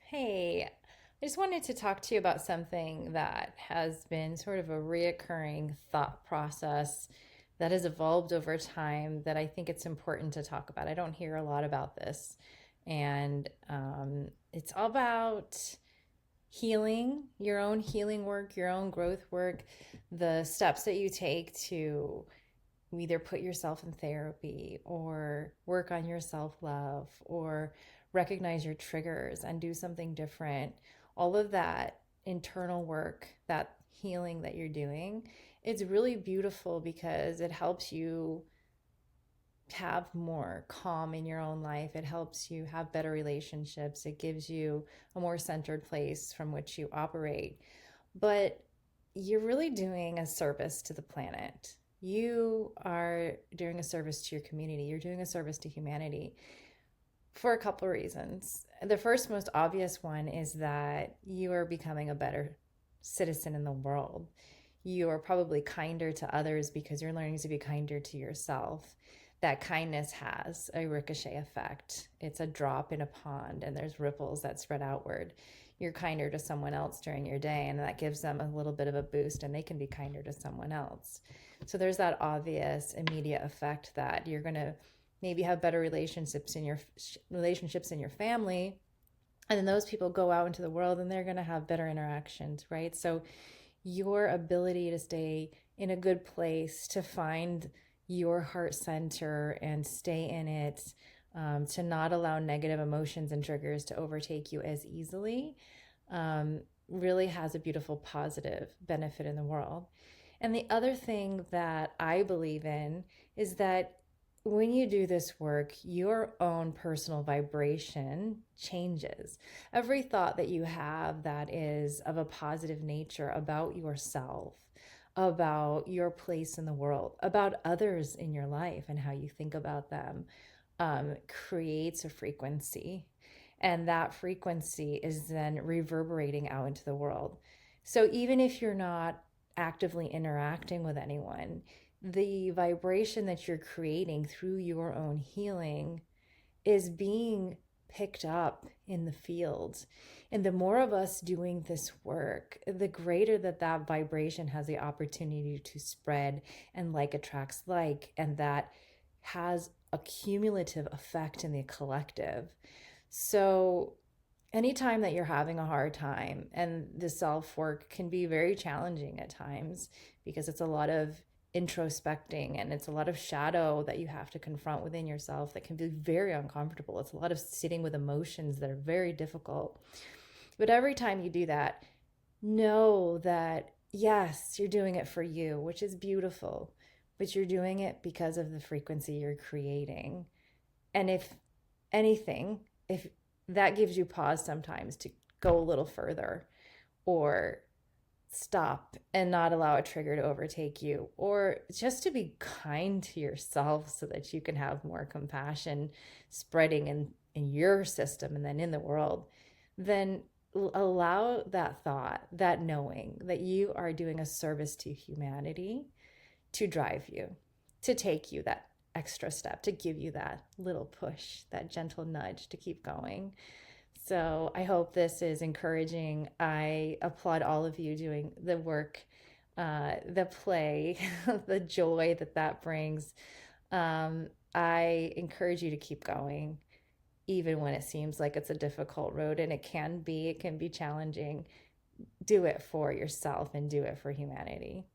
Hey, I just wanted to talk to you about something that has been sort of a reoccurring thought process that has evolved over time that I think it's important to talk about. I don't hear a lot about this. And it's all about healing, your own healing work, your own growth work, the steps that you take to either put yourself in therapy or work on your self love or recognize your triggers and do something different. All of that internal work, that healing that you're doing, it's really beautiful because it helps you have more calm in your own life. It helps you have better relationships. It gives you a more centered place from which you operate. But you're really doing a service to the planet. You are doing a service to your community. You're doing a service to humanity for a couple of reasons. The first, most obvious one is that you are becoming a better citizen in the world. You are probably kinder to others because you're learning to be kinder to yourself. That kindness has a ricochet effect. It's a drop in a pond, and there's ripples that spread outward. You're kinder to someone else during your day, and that gives them a little bit of a boost, and they can be kinder to someone else. So there's that obvious immediate effect that you're going to maybe have better relationships in your family, and then those people go out into the world and they're going to have better interactions, right? So your ability to stay in a good place, to find your heart center and stay in it, to not allow negative emotions and triggers to overtake you as easily, really has a beautiful positive benefit in the world. And the other thing that I believe in is that when you do this work, your own personal vibration changes. Every thought that you have that is of a positive nature about yourself, about your place in the world, about others in your life and how you think about them, creates a frequency. And that frequency is then reverberating out into the world. So even if you're not actively interacting with anyone, the vibration that you're creating through your own healing is being picked up in the field. And the more of us doing this work, the greater that vibration has the opportunity to spread, and like attracts like, and that has a cumulative effect in the collective. So anytime that you're having a hard time, and the self work can be very challenging at times because it's a lot of introspecting and it's a lot of shadow that you have to confront within yourself that can be very uncomfortable. It's a lot of sitting with emotions that are very difficult. But every time you do that, know that yes, you're doing it for you, which is beautiful, but you're doing it because of the frequency you're creating. And if anything, if that gives you pause sometimes to go a little further, or stop and not allow a trigger to overtake you, or just to be kind to yourself so that you can have more compassion spreading in your system and then in the world, then allow that thought, that knowing that you are doing a service to humanity to drive you, to take you that extra step, to give you that little push, that gentle nudge to keep going. So I hope this is encouraging. I applaud all of you doing the work, the play, the joy that that brings. I encourage you to keep going, even when it seems like it's a difficult road, and it can be challenging. Do it for yourself and do it for humanity.